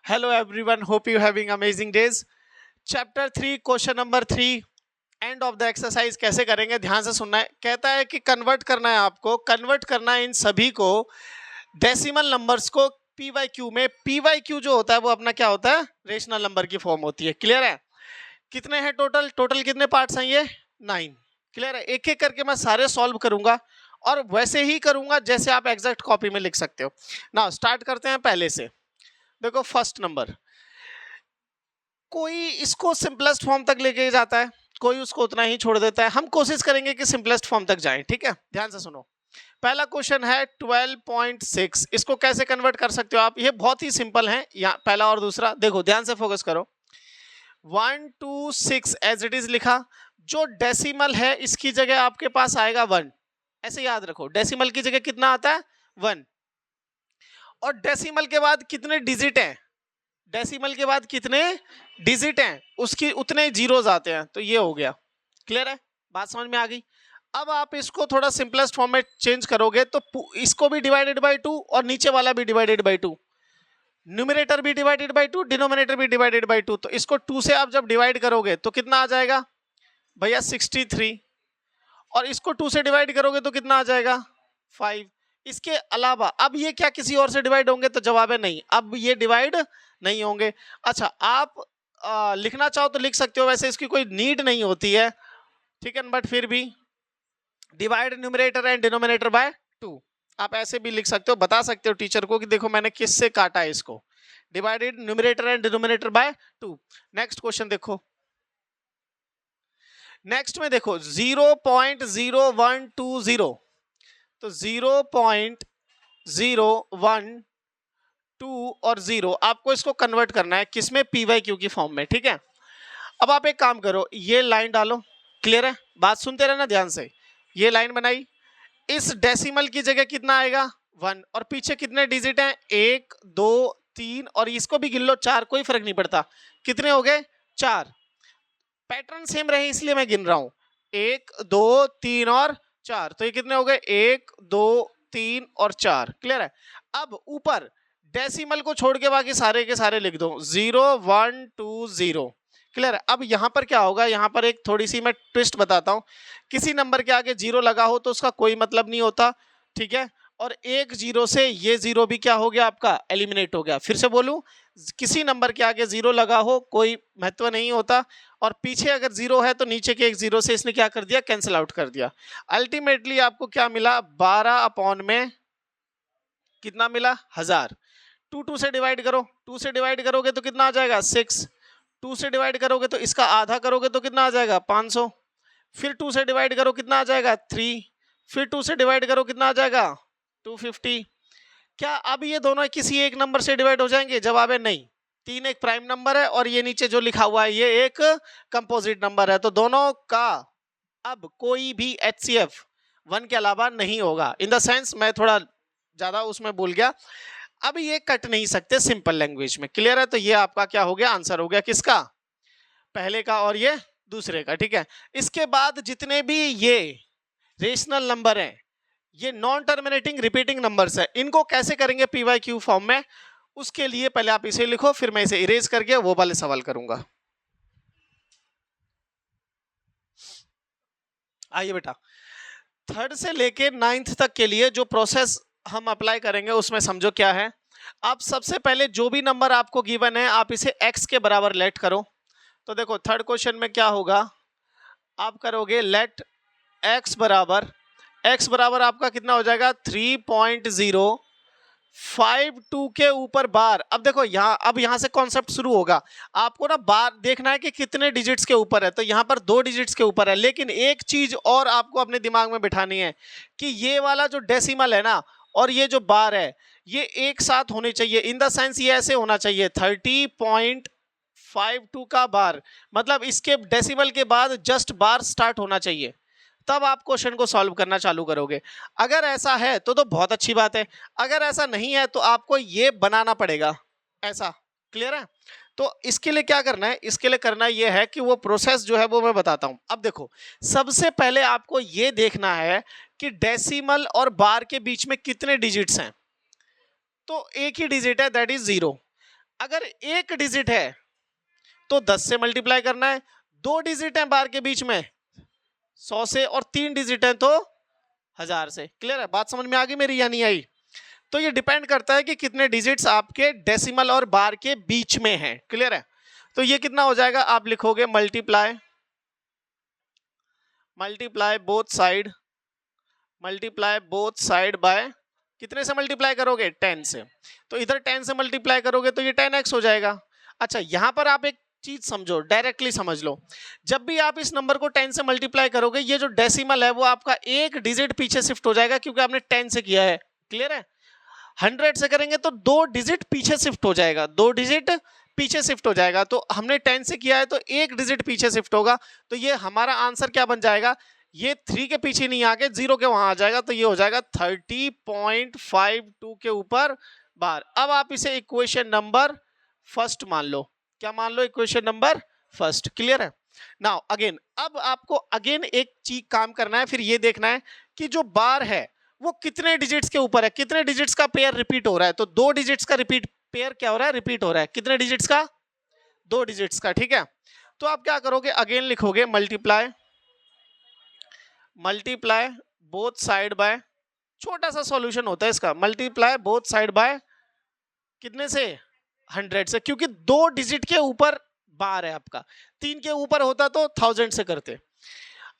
Hello everyone, hope you having amazing days. Chapter 3 question number 3 end of the exercise कैसे करेंगे ध्यान से सुनना है। कहता है कि कन्वर्ट करना है, आपको कन्वर्ट करना है इन सभी को डेसिमल नंबर्स को पी वाई क्यू में। पी वाई क्यू जो होता है वो अपना क्या होता है, रेशनल नंबर की फॉर्म होती है। क्लियर है? कितने हैं टोटल, कितने पार्ट्स हैं ये 9। क्लियर है? एक एक करके मैं सारे सॉल्व करूंगा और वैसे ही करूंगा जैसे आप एग्जैक्ट कॉपी में लिख सकते हो। नाउ स्टार्ट करते हैं पहले से। देखो फर्स्ट नंबर, कोई इसको सिंपलेस्ट फॉर्म तक लेके जाता है, कोई उसको उतना ही छोड़ देता है। हम कोशिश करेंगे कि सिंपलेस्ट फॉर्म तक जाएं। ठीक है, ध्यान से सुनो। पहला क्वेश्चन है 12.6, इसको कैसे कन्वर्ट कर सकते हो आप? ये बहुत ही सिंपल है। यहाँ पहला और दूसरा देखो, ध्यान से फोकस करो। 1 2 6 एज इट इज लिखा। जो डेसिमल है इसकी जगह आपके पास आएगा 1। ऐसे याद रखो, डेसिमल की जगह कितना आता है 1। और डेसिमल के बाद कितने डिजिट हैं, डेसिमल के बाद कितने डिजिट हैं उसकी उतने जीरोस आते हैं। तो ये हो गया। क्लियर है? बात समझ में आ गई? अब आप इसको थोड़ा सिंपलेस्ट फॉर्म में चेंज करोगे तो इसको भी डिवाइडेड बाय 2 और नीचे वाला भी डिवाइडेड बाय 2, न्यूमरेटर भी डिवाइडेड बाय 2, डिनोमिनेटर भी डिवाइडेड बाय 2। तो इसको 2 से आप जब डिवाइड करोगे तो कितना आ जाएगा भैया 63, और इसको 2 से डिवाइड करोगे तो कितना आ जाएगा 5। इसके अलावा अब ये क्या किसी और से डिवाइड होंगे? तो जवाब है नहीं, अब ये डिवाइड नहीं होंगे। अच्छा, आप लिखना चाहो तो लिख सकते हो, वैसे इसकी कोई नीड नहीं होती है। ठीक है, बट फिर भी divide numerator and denominator by 2 आप ऐसे भी लिख सकते हो, बता सकते हो टीचर को कि देखो मैंने किससे काटा है इसको, divided numerator and denominator by 2। Next question देखो। नेक्स्ट में देखो 0.0120, तो 0.012 और 0 आपको इसको कन्वर्ट करना है किसमें, पी वाई क्यू की फॉर्म में। ठीक है, अब आप एक काम करो, ये लाइन डालो। क्लियर है? बात सुनते रहना ध्यान से। ये लाइन बनाई, इस डेसिमल की जगह कितना आएगा 1, और पीछे कितने डिजिट हैं 1 2 3, और इसको भी गिन लो 4, कोई फर्क नहीं पड़ता। कितने हो गए 4। पैटर्न सेम रहे इसलिए मैं गिन रहा हूं, 1 2 3 और 4। तो ये कितने हो गए 1 2 3 और 4। क्लियर है? अब ऊपर डेसिमल को छोड़ के बाकी सारे के सारे लिख दो 0 1 2 0। क्लियर है? अब यहां पर क्या होगा, यहां पर एक थोड़ी सी मैं ट्विस्ट बताता हूं। किसी नंबर के आगे 0 लगा हो तो उसका कोई मतलब नहीं होता। ठीक है, और एक 0 से ये 0 भी क्या हो गया आपका, एलिमिनेट हो गया। फिर से बोलूं, किसी नंबर के आगे 0 लगा हो कोई महत्व नहीं होता, और पीछे अगर 0 है तो नीचे के एक 0 से इसने क्या कर दिया, कैंसिल आउट कर दिया। अल्टीमेटली आपको क्या मिला, 12 अपॉन में कितना मिला 1000। 2 से डिवाइड करो, 2 से डिवाइड करोगे तो कितना आ जाएगा 6। 2 से डिवाइड करोगे तो इसका आधा करोगे तो कितना आ जाएगा 500। फिर 2 से डिवाइड करो कितना आ जाएगा 3। फिर 2 से डिवाइड करो कितना आ जाएगा 250। क्या अब ये दोनों किसी एक नंबर से डिवाइड हो जाएंगे? जवाब है नहीं। 3 एक प्राइम नंबर है और ये नीचे जो लिखा हुआ है ये एक कंपोजिट नंबर है, तो दोनों का अब कोई भी HCF 1 के अलावा नहीं होगा। इन द सेंस मैं थोड़ा ज्यादा उसमें बोल गया, अब ये कट नहीं सकते सिंपल लैंग्वेज में। क्लियर है? तो ये आपका क्या हो गया, आंसर हो गया किसका, पहले का और ये दूसरे का। ठीक है, इसके बाद जितने भी ये रेशनल नंबर हैं, ये नॉन टर्मिनेटिंग रिपीटिंग नंबर्स है, इनको कैसे करेंगे पी वाई क्यू फॉर्म में, उसके लिए पहले आप इसे लिखो, फिर मैं इसे इरेज करके वो वाले सवाल करूंगा। आइए बेटा, 3rd से लेके 9th तक के लिए जो प्रोसेस हम अप्लाई करेंगे उसमें समझो क्या है। आप सबसे पहले जो भी नंबर आपको गिवन है आप इसे x के बराबर लेट करो। तो देखो 3rd क्वेश्चन में क्या होगा, आप करोगे लेट x बराबर आपका कितना हो जाएगा 3.052 के ऊपर बार। अब देखो यहां से कॉन्सेप्ट शुरू होगा। आपको ना बार देखना है कि कितने डिजिट्स के ऊपर है, तो यहां पर 2 डिजिट्स के ऊपर है। लेकिन एक चीज और आपको अपने दिमाग में बिठानी है कि ये वाला जो डेसिमल है ना और ये जो बार है ये एक साथ होने चाहिए। इन द सेंस ये ऐसे होना चाहिए 30.52 का बार, मतलब इसके डेसिमल के बाद जस्ट बार स्टार्ट होना चाहिए, तब आप क्वेश्चन को सॉल्व करना चालू करोगे। अगर ऐसा है तो बहुत अच्छी बात है, अगर ऐसा नहीं है तो आपको ये बनाना पड़ेगा ऐसा। क्लियर है? तो इसके लिए क्या करना है, इसके लिए करना ये है कि वो प्रोसेस जो है वो मैं बताता हूं। अब देखो, सबसे पहले आपको ये देखना है कि डेसिमल और बार के बीच में कितने डिजिट्स हैं। तो एक ही डिजिट है, दैट इज 0। अगर एक डिजिट है तो 10 से मल्टीप्लाई करना है, 2 डिजिट है बार के बीच में 100 से, और 3 डिजिट है तो 1000 से। क्लियर है? बात समझ में आ गई मेरी या नहीं आई? तो ये डिपेंड करता है कि कितने डिजिट्स आपके डेसिमल और बार के बीच में हैं। क्लियर है? तो ये कितना हो जाएगा, आप लिखोगे मल्टीप्लाई बोथ साइड बाय, कितने से मल्टीप्लाई करोगे, 10 से। तो इधर 10 से मल्टीप्लाई करोगे तो ये 10x हो जाएगा। अच्छा, यहां पर आप एक चीज समझो, डायरेक्टली समझ लो, जब भी आप इस नंबर को 10 से मल्टीप्लाई करोगे, ये जो डेसिमल है वो आपका एक डिजिट पीछे शिफ्ट हो जाएगा, क्योंकि आपने 10 से किया है। क्लियर है? 100 से करेंगे तो 2 डिजिट पीछे शिफ्ट हो जाएगा, 2 डिजिट पीछे शिफ्ट हो जाएगा। तो हमने 10 से किया है तो एक डिजिट पीछे शिफ्ट होगा। तो ये हमारा आंसर क्या बन जाएगा, ये 3 के पीछे नहीं आके 0 के वहां आ जाएगा, तो ये हो जाएगा 30.52 के ऊपर बार। अब आप इसे इक्वेशन नंबर फर्स्ट मान लो। क्या मान लो? Equation number first. क्लियर है? नाउ अगेन, अब आपको अगेन एक चीज काम करना है, फिर ये देखना है कि जो बार है वो कितने डिजिट्स के ऊपर है, कितने डिजिट्स का पेयर रिपीट हो रहा है। तो 2 डिजिट्स का रिपीट पेयर क्या हो रहा है, रिपीट हो रहा है। कितने डिजिट्स का? 2 डिजिट्स का। ठीक है? तो आप क्या करोगे, अगेन लिखोगे मल्टीप्लाई बोथ साइड बाय, छोटा सा सॉल्यूशन होता है इसका, मल्टीप्लाई बोथ साइड बाय कितने से, 100 से, क्योंकि 2 डिजिट के ऊपर बार है आपका, 3 के ऊपर होता तो 1000 से करते।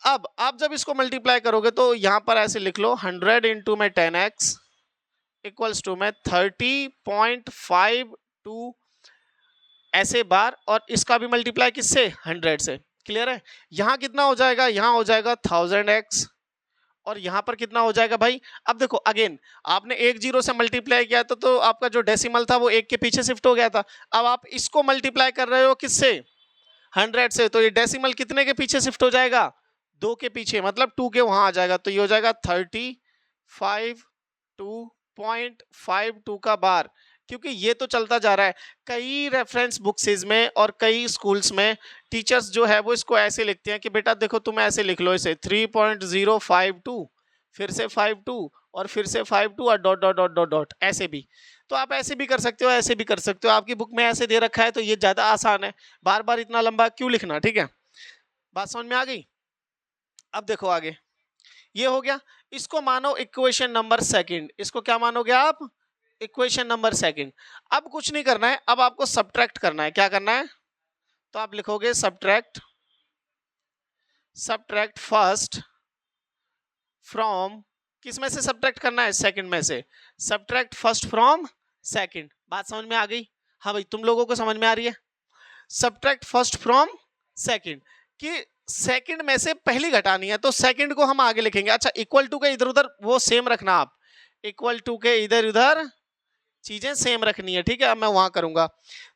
अब आप जब इसको मल्टीप्लाई करोगे तो यहां पर ऐसे लिख लो 100 इंटू में 10x इक्वल्स टू में 30.52 ऐसे बार, और इसका भी मल्टीप्लाई किससे, 100 से। क्लियर है? यहां कितना हो जाएगा, यहां हो जाएगा 1000x, और यहां पर कितना हो जाएगा भाई। अब देखो अगेन, आपने एक 0 से मल्टीप्लाई किया तो आपका जो डेसिमल था वो 1 के पीछे शिफ्ट हो गया था। अब आप इसको मल्टीप्लाई कर रहे हो किससे, 100 से, तो ये डेसिमल कितने के पीछे शिफ्ट हो जाएगा, 2 के पीछे, मतलब 2 के वहां आ जाएगा। तो ये हो जाएगा 35.52 का बार, क्योंकि ये तो चलता जा रहा है। कई रेफरेंस बुक्स में और कई स्कूल्स में टीचर्स जो है वो इसको ऐसे लिखते हैं कि बेटा देखो तुम ऐसे लिख लो इसे 3.052, फिर से 52, और फिर से 52 और dot dot dot dot dot, ऐसे भी। तो आप ऐसे भी कर सकते हो, ऐसे भी कर सकते हो, आपकी बुक में ऐसे दे रखा है तो ये ज्यादा आसान है, बार बार इतना लंबा क्यों लिखना। ठीक है? बात समझ में आ गई? अब देखो आगे, ये हो गया, इसको मानो इक्वेशन नंबर सेकंड। इसको क्या मानोगे आप, इक्वेशन नंबर सेकंड। अब कुछ नहीं करना है, अब आपको सब्ट्रैक्ट करना है। क्या करना है, तो आप लिखोगे सब्ट्रैक्ट फर्स्ट फ्रॉम, किस में से सब्ट्रैक्ट करना है, सेकंड में से। Subtract first from second. बात समझ में आ गई? हाँ भाई, तुम लोगों को समझ में आ रही है? सब्ट्रैक्ट फर्स्ट फ्रॉम सेकंड, कि सेकंड में से पहली घटानी है, तो सेकंड को हम आगे लिखेंगे। अच्छा, इक्वल टू के इधर उधर वो सेम रखना, आप इक्वल टू के इधर उधर चीजें सेम रखनी है। ठीक है? अब मैं वहां करूंगा।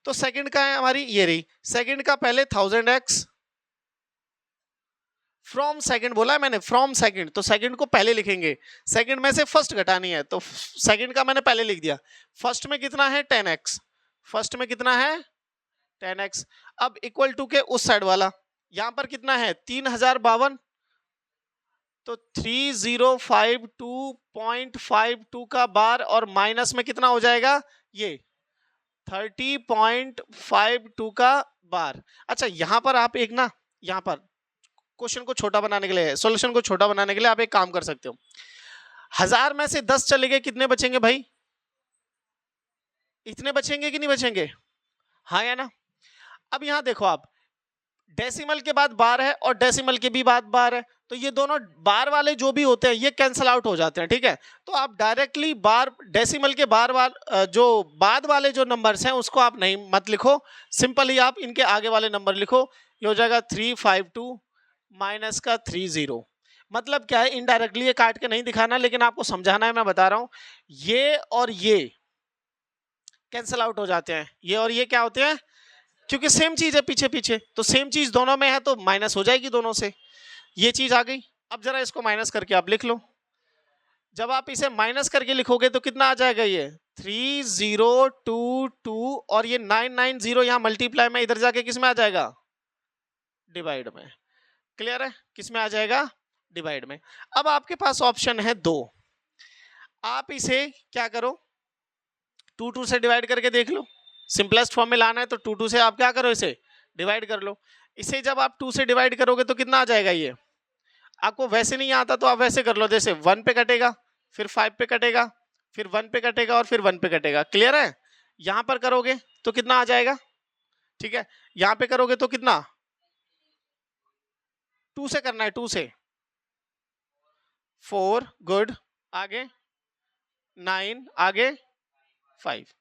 तो सेकंड का है हमारी, ये रही सेकंड का, पहले 1000x फ्रॉम सेकंड बोला है मैंने, फ्रॉम सेकंड, तो सेकंड को पहले लिखेंगे। सेकंड में से फर्स्ट घटानी है, तो सेकंड का मैंने पहले लिख दिया। फर्स्ट में कितना है, 10x, फर्स्ट में कितना है, 10x। अब इक्वल टू के उस साइड वाला, यहां पर कितना है, 3052, तो 3052.52 का बार, और माइनस में कितना हो जाएगा, ये 30.52 का बार। अच्छा, यहां पर आप एक ना, यहां पर क्वेश्चन को छोटा बनाने के लिए, सॉल्यूशन को छोटा बनाने के लिए आप एक काम कर सकते हो, 1000 में से 10 चले गए, कितने बचेंगे भाई, इतने बचेंगे कि नहीं बचेंगे, हाँ या ना। अब यहां देखो आप, डेसिमल के बाद बार है और डेसिमल के भी बाद बार है, तो ये दोनों बार वाले जो भी होते हैं ये कैंसल आउट हो जाते हैं। ठीक है? तो आप डायरेक्टली बार, डेसिमल के बार जो बाद वाले जो नंबर्स हैं उसको आप नहीं मत लिखो, सिंपली आप इनके आगे वाले नंबर लिखो। ये हो जाएगा 352 माइनस का 30। मतलब क्या है, इनडायरेक्टली ये काट के नहीं दिखाना, लेकिन आपको समझाना है, मैं बता रहा हूं। ये और ये कैंसल आउट हो जाते हैं, ये और ये क्या होते हैं, क्योंकि सेम चीज है पीछे पीछे, तो सेम चीज दोनों में है तो माइनस हो जाएगी दोनों से। ये चीज आ गई। अब जरा इसको माइनस करके आप लिख लो। जब आप इसे माइनस करके लिखोगे तो कितना आ जाएगा, ये 3022, और ये 990 यहां मल्टीप्लाई में, इधर जाके किस में आ जाएगा, डिवाइड में। क्लियर है? किस में आ जाएगा, डिवाइड में। अब आपके पास ऑप्शन है 2, आप इसे क्या करो, 2 से डिवाइड करके देख लो, सिंपलेस्ट फॉर्म में लाना है तो 2 से आप क्या करो, इसे डिवाइड कर लो। इसे जब आप 2 से डिवाइड करोगे तो कितना आ जाएगा, ये आपको वैसे नहीं आता तो आप वैसे कर लो, जैसे 1 पे कटेगा, फिर 5 पे कटेगा, फिर 1 पे कटेगा और फिर 1 पे कटेगा। क्लियर है? यहां पर करोगे तो कितना आ जाएगा, ठीक है, यहां पे करोगे तो कितना, 2 से करना है, 2 से 4, गुड, आगे 9, आगे 5।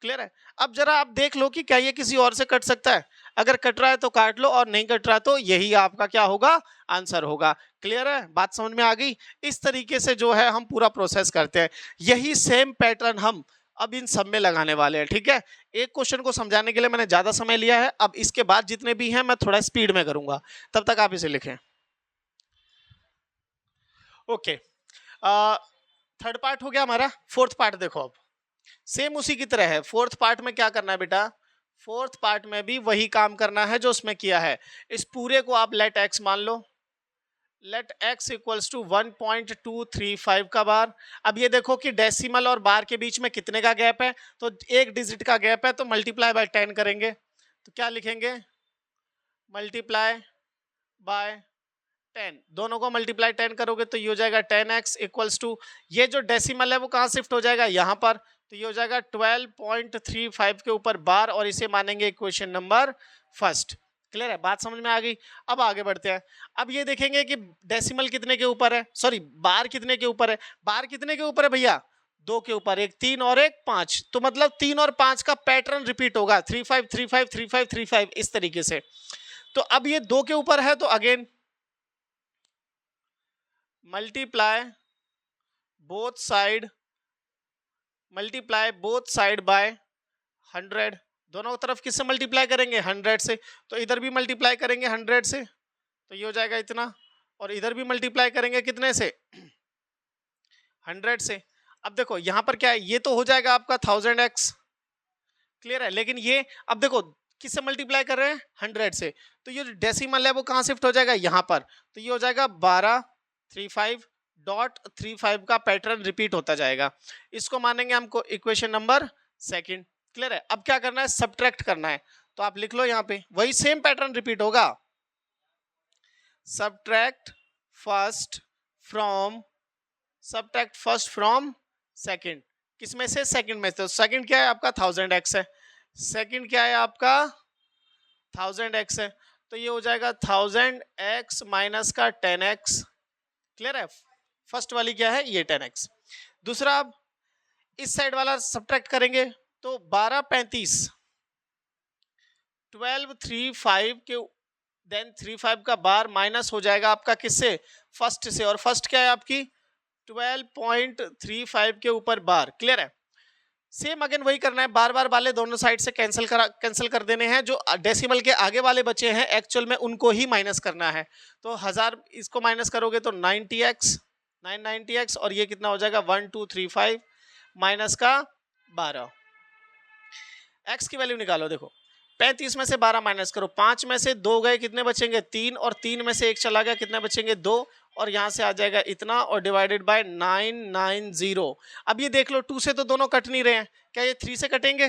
क्लियर है? अब जरा आप देख लो कि क्या ये किसी और से कट सकता है। अगर कट रहा है तो काट लो और नहीं कट रहा तो यही आपका क्या होगा, आंसर होगा। क्लियर है? बात समझ में आ गई? इस तरीके से जो है हम पूरा प्रोसेस करते हैं। यही सेम पैटर्न हम अब इन सब में लगाने वाले हैं। ठीक है, एक क्वेश्चन को समझाने के लिए मैंने ज्यादा समय लिया है, अब इसके बाद जितने भी हैं मैं थोड़ा स्पीड में करूंगा, तब तक आप इसे लिखें। ओके, थर्ड पार्ट हो गया हमारा। फोर्थ पार्ट देखो, अब सेम उसी की तरह है। फोर्थ पार्ट में क्या करना है बेटा, फोर्थ पार्ट में भी वही काम करना है जो उसमें किया है। इस पूरे को आप लेट एक्स मान लो, लेट एक्स इक्वल्स टू 1.235 का बार। अब ये देखो कि डेसिमल और बार के बीच में कितने का गैप है, तो एक डिजिट का गैप है, तो मल्टीप्लाई बाय 10 करेंगे, तो क्या लिखेंगे, मल्टीप्लाई बाय 10, दोनों को मल्टीप्लाई 10 करोगे तो ये हो जाएगा 10x इक्वल्स टू, ये जो डेसिमल है वो कहाँ शिफ्ट हो जाएगा, यहाँ पर, तो ये हो जाएगा 12.35 के ऊपर बार, और इसे मानेंगे इक्वेशन नंबर फर्स्ट। क्लियर है? बात समझ में आ गई? अब आगे बढ़ते हैं। अब ये देखेंगे कि डेसिमल कितने के ऊपर है, सॉरी बार कितने के ऊपर है, बार कितने के ऊपर है भैया, 2 के ऊपर, एक 3 और एक 5, तो मतलब 3 और 5 का पैटर्न रिपीट होगा, 35 35 35 35 इस तरीके से। तो अब ये 2 के ऊपर है तो again multiply both side, multiply both side by 100, दोनों तरफ किससे मल्टीप्लाई करेंगे, 100 से, तो इधर भी मल्टीप्लाई करेंगे 100 से, तो ये हो जाएगा इतना, और इधर भी मल्टीप्लाई करेंगे कितने से, 100 से। अब देखो यहां पर क्या है, ये तो हो जाएगा आपका 1000x। क्लियर है? लेकिन ये अब देखो किससे मल्टीप्लाई कर रहे हैं, 100 से, तो ये जो डेसिमल है वो कहां शिफ्ट हो जाएगा, यहां पर, तो ये हो जाएगा 1235.35 का पैटर्न रिपीट होता जाएगा। इसको मानेंगे हमको इक्वेशन नंबर सेकंड। क्लियर है? अब क्या करना है, सब्ट्रैक्ट करना है, तो आप लिख लो यहाँ पे वही सेम पैटर्न रिपीट होगा, subtract first from, subtract first from second, किसमें से, सेकंड में से, तो सेकंड क्या है आपका 1000x है, सेकंड क्या है आपका 1000x है, तो ये हो जाएगा 1000x माइनस का 10x। क्लियर है? फर्स्ट वाली क्या है, ये 10x। दूसरा अब इस साइड वाला सब्ट्रैक्ट करेंगे तो 1235, 1235 के देन 35 का बार माइनस हो जाएगा आपका किससे, फर्स्ट से, और फर्स्ट क्या है आपकी 12.35 के ऊपर बार। क्लियर है? सेम अगेन वही करना है, बार बार वाले दोनों साइड से कैंसिल कर देने हैं, जो डेसिमल के आगे वाले बचे हैं एक्चुअल में उनको ही माइनस करना है, तो 1000 इसको माइनस करोगे तो 90x, 990x, और ये कितना हो जाएगा 1235 माइनस का 12, x की वैल्यू निकालो। देखो 35 में से 12 माइनस करो, 5 में से 2 गए, कितने बचेंगे 3, और 3 में से 1 चला गया, कितने बचेंगे 2, और यहां से आ जाएगा इतना, और डिवाइडेड बाय 990। अब ये देख लो 2 से तो दोनों कट नहीं रहे हैं, क्या ये 3 से कटेंगे,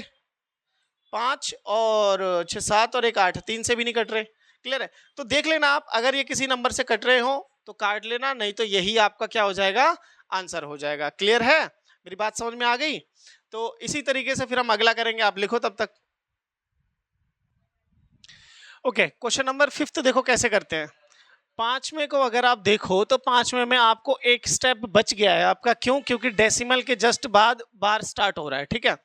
5 और 6 7 और 1 8, 3 से भी नहीं कट रहे। क्लियर है? तो देख लेना आप, अगर ये किसी नंबर से कट रहे हो तो काट लेना, नहीं तो यही आपका क्या हो जाएगा, आंसर हो जाएगा। क्लियर है? मेरी बात समझ में आ गई? तो इसी तरीके से फिर हम अगला करेंगे, आप लिखो तब तक। ओके, क्वेश्चन नंबर 5 देखो कैसे करते हैं। 5वें को अगर आप देखो तो 5वें में आपको एक स्टेप बच गया है आपका, क्यों, क्योंकि डेसिमल के जस्ट बाद बार स्टार्ट हो रहा है। ठीक है,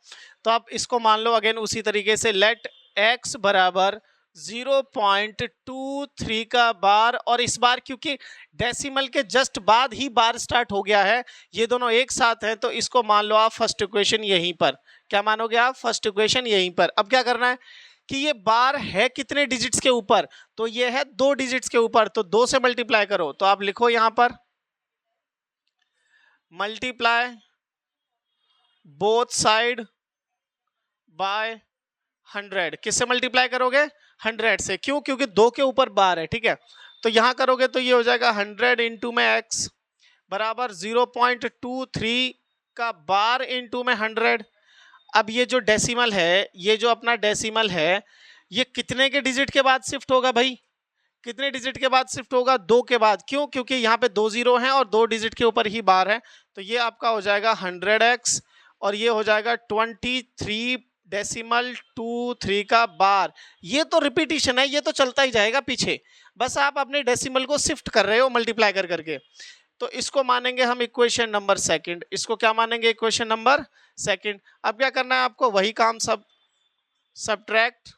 तो आप इसको मान लो अगेन उसी तरीके से, लेट x बराबर 0.23 का बार, और इस बार क्योंकि डेसिमल के जस्ट बाद ही बार स्टार्ट हो गया है, ये दोनों एक साथ हैं, तो इसको मान लो आप फर्स्ट इक्वेशन यहीं पर, क्या मानोगे आप, फर्स्ट इक्वेशन यहीं पर। अब क्या करना है कि ये बार है कितने डिजिट्स के ऊपर, तो ये है 2 डिजिट्स के ऊपर, तो 2 से मल्टीप्लाई करो, तो आप लिखो यहां पर मल्टीप्लाई बोथ साइड बाय 100, किससे मल्टीप्लाई करोगे, 100 से, क्यों, क्योंकि 2 के ऊपर बार है। ठीक है, तो यहां करोगे तो ये हो जाएगा 100 इंटू में x बराबर 0.23 का बार इंटू में 100। अब ये जो डेसिमल है, ये जो अपना डेसिमल है, ये कितने के डिजिट के बाद शिफ्ट होगा भाई? कितने डिजिट के बाद शिफ्ट होगा? 2 के बाद। क्यों? क्योंकि यहाँ पे 2 जीरो हैं और 2 डिजिट के ऊपर ही बार है। तो ये आपका हो जाएगा 100x और ये हो जाएगा 23.23 का बार। ये तो रिपीटिशन है, ये तो चलता ही जाएगा पीछे, बस आप अपने डेसिमल को शिफ्ट कर रहे हो मल्टीप्लाई कर करके। तो इसको मानेंगे हम इक्वेशन नंबर सेकंड। इसको क्या मानेंगे? Equation number second. अब क्या करना है आपको? वही काम, सब्ट्रैक्ट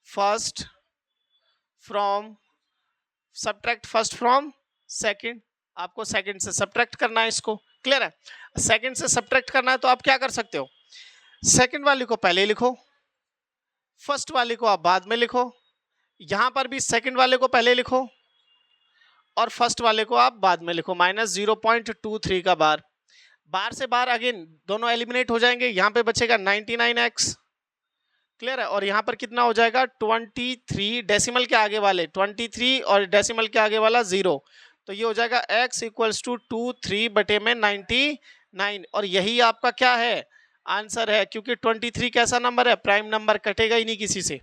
फर्स्ट फ्रॉम सेकंड। आपको सेकंड से सब्ट्रैक्ट करना है इसको, क्लियर है? सेकंड से सब्ट्रैक्ट करना है तो आप क्या कर सकते हो? सेकंड वाली को पहले लिखो, फर्स्ट वाली को आप बाद में लिखो। यहां पर भी सेकंड वाले को पहले लिखो और फर्स्ट वाले को आप बाद में लिखो। -0.23 का बार से बार अगेन दोनों एलिमिनेट हो जाएंगे। यहां पे बचेगा 99x, क्लियर है? और यहां पर कितना हो जाएगा? 23, डेसिमल के आगे वाले 23 और डेसिमल के आगे वाला 0, तो ये हो जाएगा x = 23 बटे में 99। और यही आपका क्या है? आंसर है, क्योंकि 23 कैसा नंबर है? प्राइम नंबर, कटेगा ही नहीं किसी से।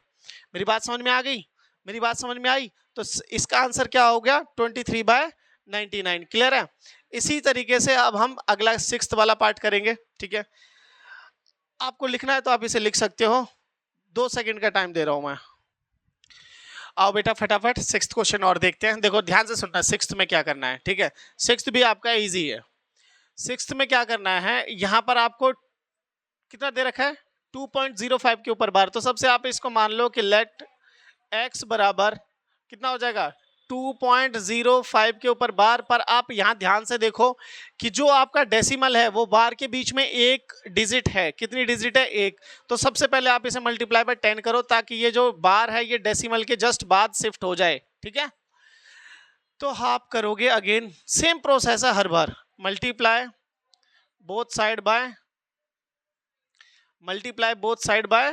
मेरी बात समझ में आ गई? मेरी बात समझ में आई? तो इसका आंसर क्या हो गया? 23/99, क्लियर है? इसी तरीके से अब हम अगला 6th वाला पार्ट करेंगे, ठीक है? आपको लिखना है तो आप इसे लिख सकते हो, 2 सेकंड का टाइम दे रहा हूं मैं। आओ बेटा फटाफट 6th क्वेश्चन और देखते हैं। देखो ध्यान से सुनना, 6th में क्या करना है, ठीक है? 6th भी आपका इजी है। 6th में क्या करना है? यहां पर आपको कितना दे रखा है? 2.05 के ऊपर बार। तो सबसे आप इसको मान लो कि लेट x बराबर कितना हो जाएगा? 2.05 के ऊपर बार। पर आप यहां ध्यान से देखो कि जो आपका डेसिमल है वो बार के बीच में एक डिजिट है। कितनी डिजिट है? 1। तो सबसे पहले आप इसे मल्टीप्लाई बाय 10 करो ताकि ये जो बार है ये डेसिमल के जस्ट बाद शिफ्ट हो जाए, ठीक है? तो आप करोगे अगेन सेम प्रोसेस है हर बार, मल्टीप्लाई बोथ साइड बाय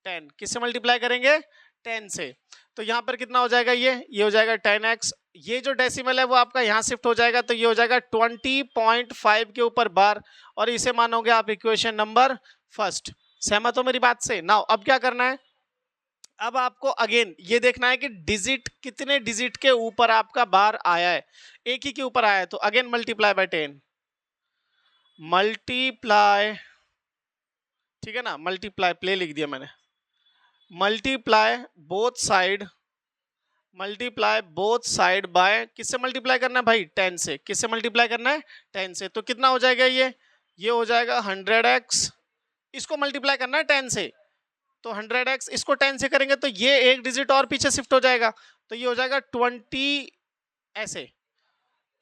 10। किससे मल्टीप्लाई करेंगे? 10 से। तो यहां पर कितना हो जाएगा? ये हो जाएगा 10x। ये जो डेसिमल है वो आपका यहां शिफ्ट हो जाएगा, तो ये हो जाएगा 20.5 के ऊपर बार, और इसे मानोगे आप इक्वेशन नंबर फर्स्ट। सहमत हो मेरी बात से? नाउ अब क्या करना है? अब आपको अगेन ये देखना है कि डिजिट कितने डिजिट के ऊपर आपका बार आया है। एक ही के ऊपर आया है, तो अगेन मल्टीप्लाई बाय 10, मल्टीप्लाई, ठीक है ना? मल्टीप्लाई, प्ले लिख दिया मैंने। मल्टीप्लाई बोथ साइड बाय, किससे मल्टीप्लाई करना है भाई? 10 से। किससे मल्टीप्लाई करना है? 10 से। तो कितना हो जाएगा? ये हो जाएगा 100x। इसको मल्टीप्लाई करना है 10 से, तो 100x, इसको 10 से करेंगे तो ये एक डिजिट और पीछे शिफ्ट हो जाएगा, तो ये हो जाएगा 20 ऐसे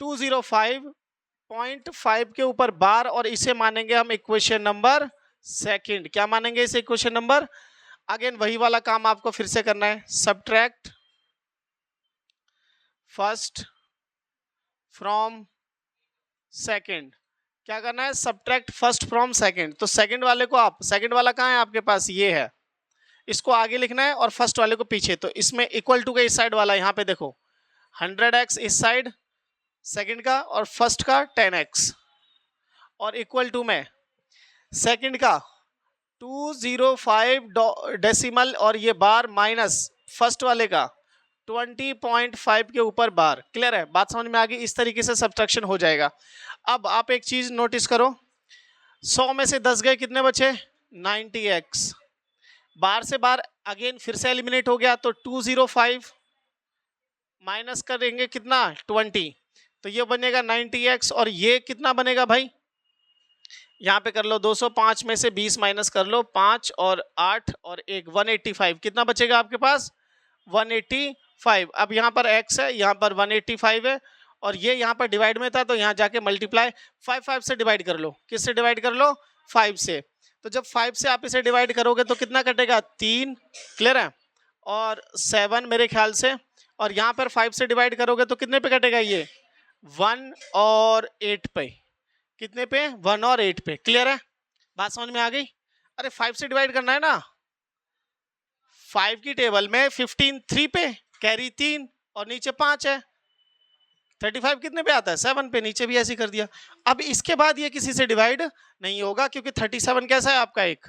205.5 के ऊपर बार, और इसे मानेंगे हम इक्वेशन नंबर सेकंड। क्या मानेंगे इसे? Equation number. अगेन वही वाला काम आपको फिर से करना है, सब्ट्रैक्ट फर्स्ट फ्रॉम सेकंड। क्या करना है? Subtract first from second. तो सेकंड वाले को आप, सेकंड वाला कहाँ है आपके पास? ये है, इसको आगे लिखना है और फर्स्ट वाले को पीछे। तो इसमें इक्वल टू का इस साइड वाला, यहाँ पे देखो 100x इस साइड सेकंड का और फर्स्ट का 10x, और इक्वल टू में सेकंड का 205 डेसिमल और ये बार माइनस फर्स्ट वाले का 20.5 के ऊपर बार। क्लियर है? बात समझ में आ गई? इस तरीके से सब्ट्रैक्शन हो जाएगा। अब आप एक चीज नोटिस करो, 100 में से 10 गए, कितने बचे? 90x। बार से बार अगेन फिर से एलिमिनेट हो गया, तो 205 माइनस करेंगे कितना? 20, तो ये बनेगा 90x। और ये कितना बनेगा भाई? यहाँ पे कर लो 205 में से 20 माइनस कर लो, 5 और 8 और 1, 185। कितना बचेगा आपके पास? 185। अब यहाँ पर x है, यहाँ पर 185 है, और ये यहाँ पर डिवाइड में था, तो यहाँ जाके मल्टीप्लाई 5 से डिवाइड कर लो। किससे डिवाइड कर लो? 5 से। तो जब 5 से आप इसे डिवाइड करोगे तो कितना कटेगा? 3। क्लियर है? और 7 मेरे ख्याल से, और यहाँ पर 5 से डिवाइड करोगे तो कितने पे कटेगा? ये 1 और 8 पे। कितने पे? 1 और 8 पे। क्लियर है? बात समझ में आ गई? अरे 5 से डिवाइड करना है ना। 5 की टेबल में 15 3 पे, कैरी 3 और नीचे 5 है। 35 कितने पे आता है? 7 पे, नीचे भी ऐसे ही कर दिया। अब इसके बाद ये किसी से डिवाइड नहीं होगा क्योंकि 37 कैसा है आपका? एक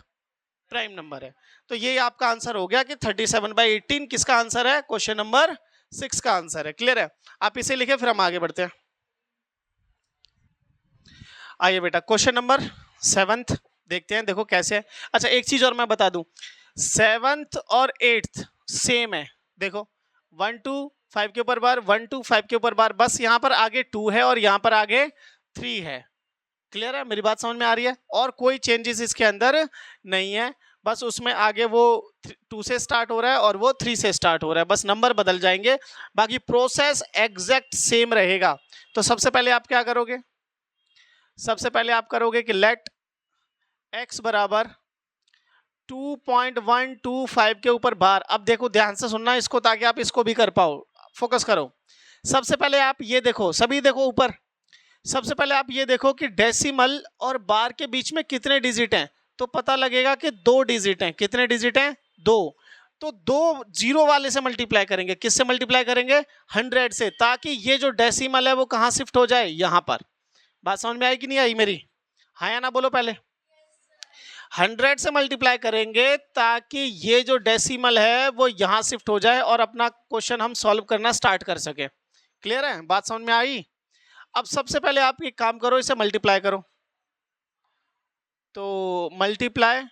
प्राइम नंबर है। तो ये आपका आंसर हो गया कि 37/18 किसका आंसर है? क्वेश्चन नंबर 6 का आंसर है। क्लियर है? आप इसे लिखे, फिर हम आगे बढ़ते हैं। आइए बेटा, क्वेश्चन नंबर 7 देखते हैं, देखो कैसे है। अच्छा, एक चीज और मैं बता दूं, 7th और 8th सेम है। देखो 1 2 5 के ऊपर बार, 1 2 5 के ऊपर बार, बस यहाँ पर आगे 2 है और यहाँ पर आगे 3 है। क्लियर है? मेरी बात समझ में आ रही है? और कोई चेंजेस इसके अंदर नहीं है, बस उसमें आगे वो 2 से स्टार्ट हो रहा है और वो 3 से स्टार्ट हो रहा है, बस नंबर बदल जाएंगे, बाकी प्रोसेस एग्जैक्ट सेम रहेगा। तो सबसे पहले आप क्या करोगे? सबसे पहले आप करोगे कि लेट x बराबर 2.125 के ऊपर बार। अब देखो ध्यान से सुनना इसको, ताकि आप इसको भी कर पाओ, फोकस करो। सबसे पहले आप ये देखो, सभी देखो ऊपर, सबसे पहले आप ये देखो कि डेसिमल और बार के बीच में कितने डिजिट हैं, तो पता लगेगा कि 2 डिजिट हैं। कितने डिजिट हैं? 2। तो 2 जीरो वाले से मल्टीप्लाई करेंगे। किससे मल्टीप्लाई करेंगे? 100 से, ताकि ये जो डेसिमल है वो कहां शिफ्ट हो जाए? यहां पर। बात समझ में आई कि नहीं आई मेरी? हाँ या ना बोलो पहले। 100 से मल्टीप्लाई करेंगे ताकि ये जो डेसिमल है वो यहां शिफ्ट हो जाए और अपना क्वेश्चन हम सॉल्व करना स्टार्ट कर सके। क्लियर है? बात समझ में आई? अब सबसे पहले आप एक काम करो, इसे मल्टीप्लाई करो। तो multiply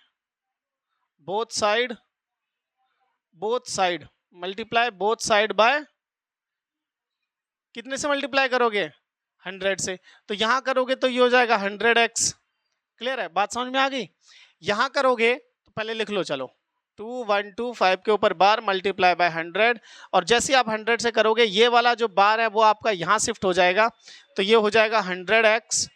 both side multiply both side by, कितने से मल्टीप्लाई करोगे? 100 से। तो यहां करोगे तो ये हो जाएगा 100x। क्लियर है? बात समझ में आ गई? यहां करोगे तो पहले लिख लो, चलो 2125 के ऊपर बार मल्टीप्लाई बाय 100, और जैसे आप 100 से करोगे ये वाला जो बार है वो आपका यहां शिफ्ट हो जाएगा, तो ये हो जाएगा 100x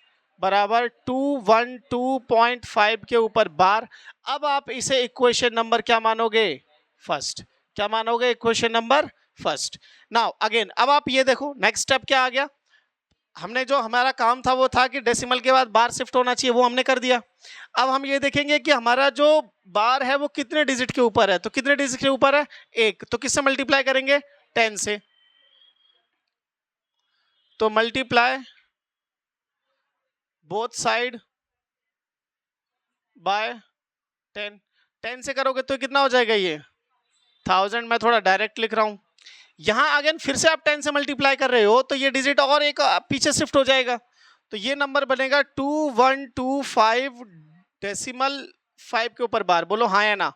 बराबर 212.5 के ऊपर बार। अब आप इसे इक्वेशन नंबर क्या मानोगे? फर्स्ट। क्या मानोगे? Equation number first. Now again, अब आप ये देखो नेक्स्ट स्टेप क्या आ गया। हमने जो हमारा काम था वो था कि डेसिमल के बाद बार शिफ्ट होना चाहिए, वो हमने कर दिया। अब हम ये देखेंगे कि हमारा जो बार है वो कितने डिजिट के ऊपर है, तो कितने डिजिट के ऊपर है? 1। तो किससे मल्टीप्लाई करेंगे? 10 से। तो मल्टीप्लाई बोथ साइड बाय 10। 10 से करोगे तो कितना हो जाएगा? ये 1000। मैं थोड़ा डायरेक्ट लिख रहा हूं। यहां अगेन फिर से आप 10 से मल्टीप्लाई कर रहे हो, तो ये डिजिट और एक पीछे शिफ्ट हो जाएगा, तो ये नंबर बनेगा 2125 डेसिमल 5 के ऊपर बार। बोलो हाँ या ना?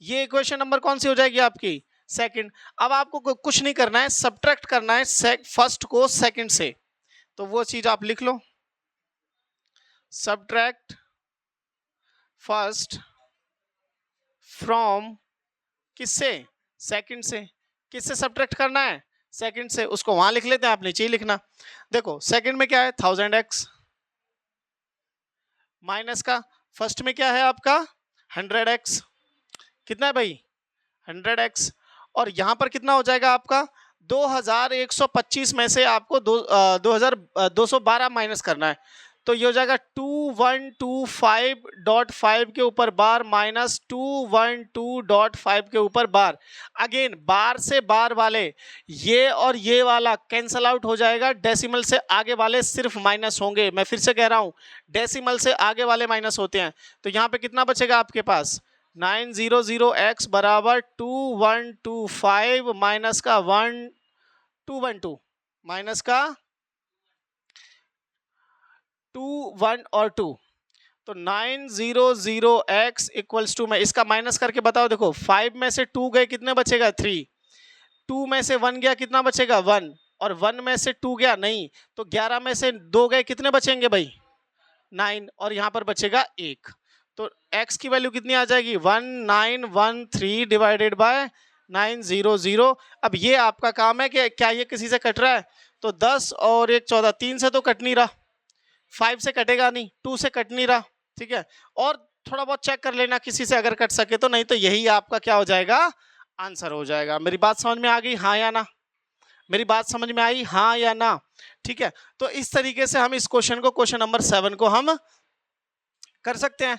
ये इक्वेशन नंबर कौन सी हो जाएगी आपकी? सेकंड। अब आपको कुछ नहीं करना है, सब्ट्रैक्ट करना है फर्स्ट को सेकंड से, तो वो चीज आप लिख लो। सब्ट्रैक्ट फर्स्ट फ्रॉम, किससे? सेकंड से। किससे सब्ट्रैक्ट करना है? सेकंड से। उसको वहां लिख लेते हैं, आप नीचे ही लिखना। देखो सेकंड में क्या है? 1000x माइनस का फर्स्ट में क्या है आपका? 100x। कितना है भाई? 100x। और यहां पर कितना हो जाएगा आपका? 2125 में से आपको 2212 माइनस करना है, तो ये हो जाएगा 2125.5 के ऊपर बार माइनस 212.5 के ऊपर बार। अगेन बार से बार वाले ये और ये वाला कैंसल आउट हो जाएगा, डेसिमल से आगे वाले सिर्फ माइनस होंगे। मैं फिर से कह रहा हूं, डेसिमल से आगे वाले माइनस होते हैं। तो यहां पे कितना बचेगा आपके पास? 900x बराबर 2125 माइनस का 1212 माइनस का 2 1 और 2, तो 900x इक्वल्स टू, मैं इसका माइनस करके बताओ। देखो 5 में से 2 गए, कितने बचेगा? 3। 2 में से 1 गया, कितना बचेगा? 1। और 1 में से 2 गया नहीं, तो 11 में से 2 गए, कितने बचेंगे भाई? 9। और यहां पर बचेगा 1। तो x की वैल्यू कितनी आ जाएगी? 1913 डिवाइडेड बाय 900। अब ये आपका काम है कि क्या ये किसी से कट रहा है? तो 10 और 1 14, 3 से तो कट नहीं रहा, 5 से कटेगा नहीं, 2 से कट नहीं रहा, ठीक है। और थोड़ा बहुत चेक कर लेना किसी से अगर कट सके तो, नहीं तो यही आपका क्या हो जाएगा? आंसर हो जाएगा। मेरी बात समझ में आ गई? हाँ या ना? मेरी बात समझ में आई? हाँ या ना? ठीक है। तो इस तरीके से हम इस क्वेश्चन को, क्वेश्चन नंबर 7 को हम कर सकते हैं।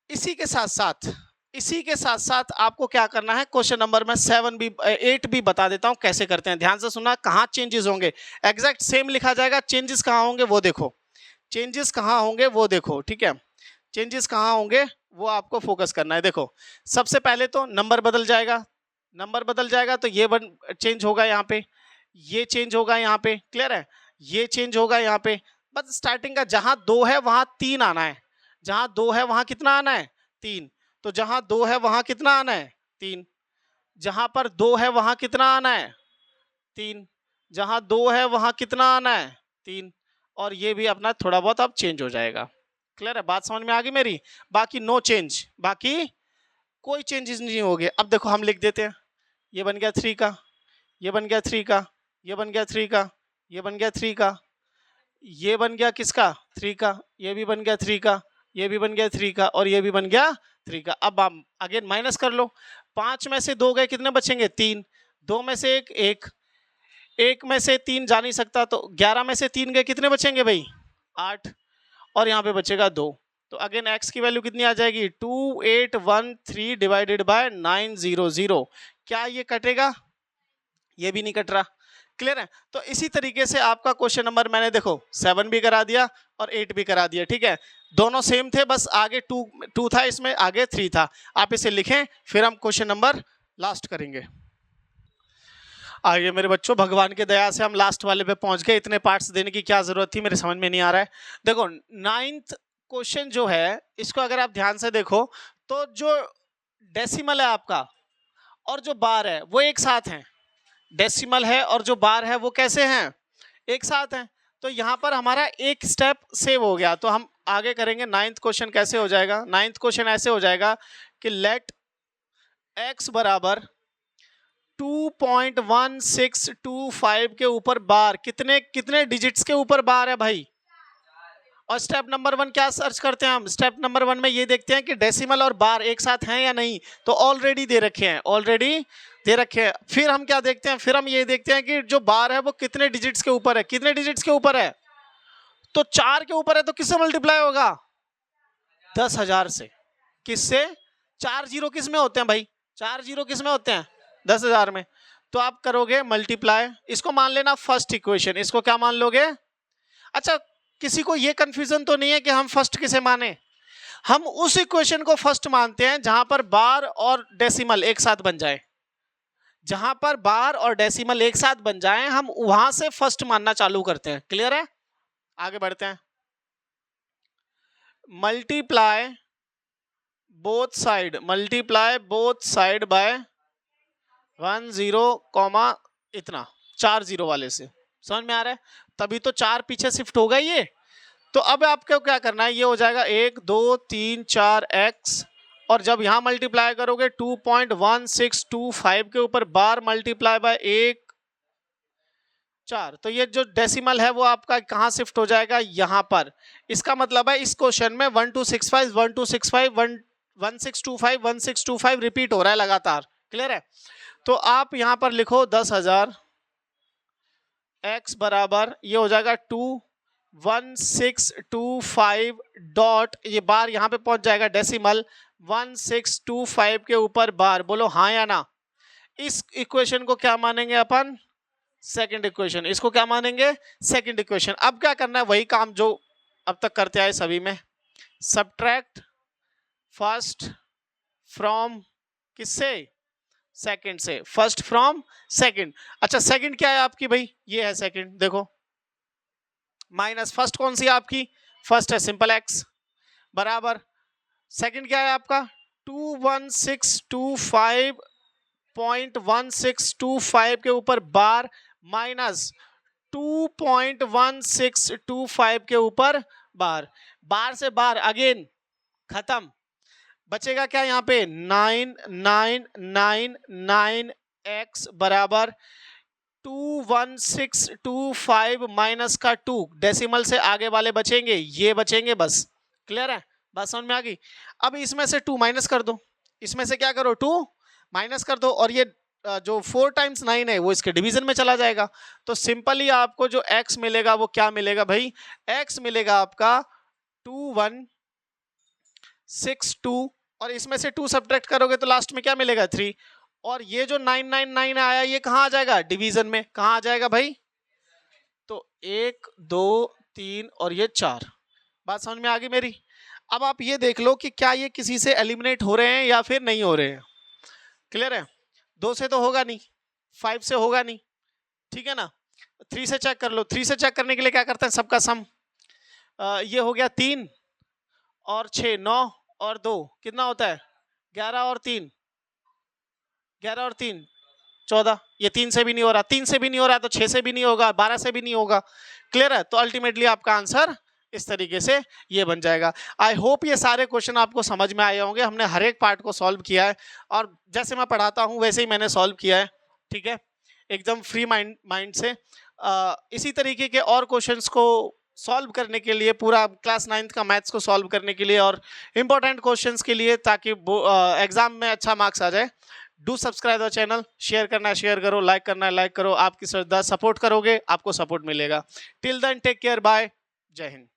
इसी के साथ साथ इसी के साथ साथ आपको क्या करना है, क्वेश्चन नंबर में 8 भी बता देता हूं कैसे करते हैं। ध्यान से सुनना, कहां चेंजेस होंगे, एग्जैक्ट सेम लिखा जाएगा, चेंजेस कहां होंगे वो देखो, चेंजेस कहां होंगे वो देखो, ठीक है, चेंजेस कहां होंगे वो आपको फोकस करना है। देखो सबसे पहले तो नंबर बदल जाएगा, नंबर बदल जाएगा तो ये चेंज होगा यहाँ पे, ये चेंज होगा यहाँ पे, क्लियर है, ये चेंज होगा यहाँ पे। बस स्टार्टिंग का जहां 2 है वहां 3 आना है, जहां 2 है वहां कितना आना है 3, तो जहां 2 है वहां कितना आना है 3, जहां पर 2 है वहां कितना आना है 3, जहां 2 है वहां कितना आना है 3, और ये भी अपना थोड़ा बहुत अब चेंज हो जाएगा। क्लियर है, बात समझ में आ गई मेरी। बाकी नो चेंज, बाकी कोई चेंजेस नहीं होंगे। अब देखो हम लिख देते हैं, ये बन गया 3 का, ये बन गया 3 का, ये बन गया 3 का, ये बन गया 3 का, ये बन गया किसका 3 का, ये भी बन गया 3 का, ये भी बन गया 3 का, और ये भी बन गया 3 का। अब हम अगेन माइनस कर लो, 5 में से 2 गए कितने बचेंगे 3, 2 में से 1, 1 में से 3 जा नहीं सकता, तो 11 में से 3 गए कितने बचेंगे भाई 8, और यहाँ पे बचेगा 2। तो अगेन x की वैल्यू कितनी आ जाएगी 2813 डिवाइडेड बाय 900। क्या ये कटेगा, ये भी नहीं कट रहा। क्लियर है, तो इसी तरीके से आपका क्वेश्चन नंबर मैंने देखो 7 भी करा दिया और 8 भी करा दिया, ठीक है, दोनों सेम थे, बस आगे 2 था, इसमें आगे 3 था। आप इसे लिखें, फिर हम क्वेश्चन नंबर लास्ट करेंगे। आइए मेरे बच्चों, भगवान की दया से हम लास्ट वाले पे पहुंच गए। इतने पार्ट्स देने की क्या जरूरत थी, मेरे समझ में नहीं आ रहा है। देखो 9th क्वेश्चन जो है, इसको अगर आप ध्यान से देखो तो जो डेसिमल है आपका और जो बार है वो एक साथ हैं, डेसिमल है और जो बार है वो कैसे हैं, एक साथ हैं। तो यहाँ पर हमारा एक स्टेप सेव हो गया। तो हम आगे करेंगे 9th क्वेश्चन कैसे हो जाएगा। 9th क्वेश्चन ऐसे हो जाएगा कि लेट x बराबर 2.1625 के ऊपर बार, कितने कितने डिजिट्स के ऊपर बार है भाई। और स्टेप नंबर 1 क्या सर्च करते हैं हम, स्टेप नंबर 1 में ये देखते हैं कि डेसिमल और बार एक साथ हैं या नहीं, तो ऑलरेडी दे रखे हैं, ऑलरेडी दे रखे हैं। फिर हम क्या देखते हैं, फिर हम ये देखते हैं कि जो बार है वो कितने डिजिट्स के ऊपर है, कितने डिजिट्स के ऊपर है, तो 4 के ऊपर है, तो किससे मल्टीप्लाई होगा 10,000 से। किससे, 4 जीरो किस में होते हैं भाई, 4 जीरो किस में होते हैं 10,000 में। तो आप करोगे मल्टीप्लाई, इसको मान लेना फर्स्ट इक्वेशन, इसको क्या मान लोगे। अच्छा किसी को ये कंफ्यूजन तो नहीं है कि हम फर्स्ट किसे माने, हम उस इक्वेशन को फर्स्ट मानते हैं जहां पर बार और डेसिमल एक साथ बन जाए, जहां पर बार और डेसिमल एक साथ बन जाए हम वहां से फर्स्ट मानना चालू करते हैं। क्लियर है, आगे बढ़ते हैं। Multiply both side, multiply both side by 10, इतना 4 जीरो वाले से, समझ में आ रहा है, तभी तो 4 पीछे शिफ्ट होगा ये। तो अब आपको क्या करना है, ये हो जाएगा 1 2 3 4 x, और जब यहां मल्टीप्लाई करोगे 2.1625 के ऊपर बार मल्टीप्लाई बाय 1 4, तो ये जो डेसिमल है वो आपका कहां शिफ्ट हो जाएगा, यहां पर। इसका मतलब है इस क्वेश्चन में 1265 1265 1625 1625 रिपीट हो रहा है लगातार। क्लियर है, तो आप यहां पर लिखो 10,000 x बराबर ये हो जाएगा 21625 डॉट, ये बार यहां पे पहुंच जाएगा डेसिमल 1625 के ऊपर बार। बोलो हाँ या ना। इस इक्वेशन को क्या मानेंगे अपन, सेकंड इक्वेशन। इसको क्या मानेंगे, सेकंड इक्वेशन। अब क्या करना है, वही काम जो अब तक करते आए सभी में, सब्ट्रैक्ट फर्स्ट फ्रॉम किससे, सेकंड से, फर्स्ट फ्रॉम सेकंड। अच्छा सेकंड क्या है आपकी भाई, ये है सेकंड, देखो माइनस फर्स्ट कौन सी है आपकी, फर्स्ट है सिंपल x, बराबर सेकंड क्या है आपका 21625.1625 के ऊपर बार माइनस 2.1625 के ऊपर बार, बार से बार अगेन खत्म, बचेगा क्या यहाँ पे 9999x बराबर 21625 माइनस का 2, डेसिमल से आगे वाले बचेंगे, ये बचेंगे बस। क्लियर है, बात समझ में आ गई। अब इसमें से 2 माइनस कर दो, इसमें से क्या करो 2 माइनस कर दो, और ये जो 4 टाइम्स 9 है वो इसके डिवीजन में चला जाएगा। तो सिंपली आपको जो x मिलेगा वो क्या मिलेगा भाई, x मिलेगा आपका 2162 और इसमें से 2 सब्ट्रैक्ट करोगे तो लास्ट में क्या मिलेगा 3। और ये जो 999 आया ये कहाँ आ जाएगा डिवीजन में, कहाँ आ जाएगा भाई, तो 1 2 3 और ये 4। बात समझ में आ गई मेरी। अब आप ये देख लो कि क्या ये किसी से एलिमिनेट हो रहे हैं या फिर नहीं हो रहे हैं। क्लियर है, 2 से तो होगा नहीं, 5 से होगा नहीं, ठीक है ना। 3 से चेक कर लो। 3 से चेक करने के लिए क्या करते हैं, सबका सम, ये हो गया 3 और 6 9 और 2 कितना होता है 11 और 3 11 और 3 14। ये 3 से भी नहीं हो रहा, 3 से भी नहीं हो रहा तो 6 से भी नहीं होगा, 12 से भी नहीं होगा। क्लियर है, तो अल्टीमेटली आपका आंसर इस तरीके से ये बन जाएगा। आई होप ये सारे क्वेश्चन आपको समझ में आए होंगे। हमने हर एक पार्ट को सॉल्व किया है और जैसे मैं पढ़ाता हूँ वैसे ही मैंने सॉल्व किया है, ठीक है, एकदम फ्री माइंड से। इसी तरीके के और क्वेश्चंस को सॉल्व करने के लिए, पूरा क्लास 9th का मैथ्स को सॉल्व करने के लिए और इम्पोर्टेंट क्वेश्चंस के लिए, ताकि एग्जाम में अच्छा मार्क्स आ जाए, do subscribe the channel. Share करना है शेयर करो, लाइक करना है लाइक करो। आपकी श्रद्धा, सपोर्ट करोगे आपको सपोर्ट मिलेगा। Till then take care, bye, जय हिंद।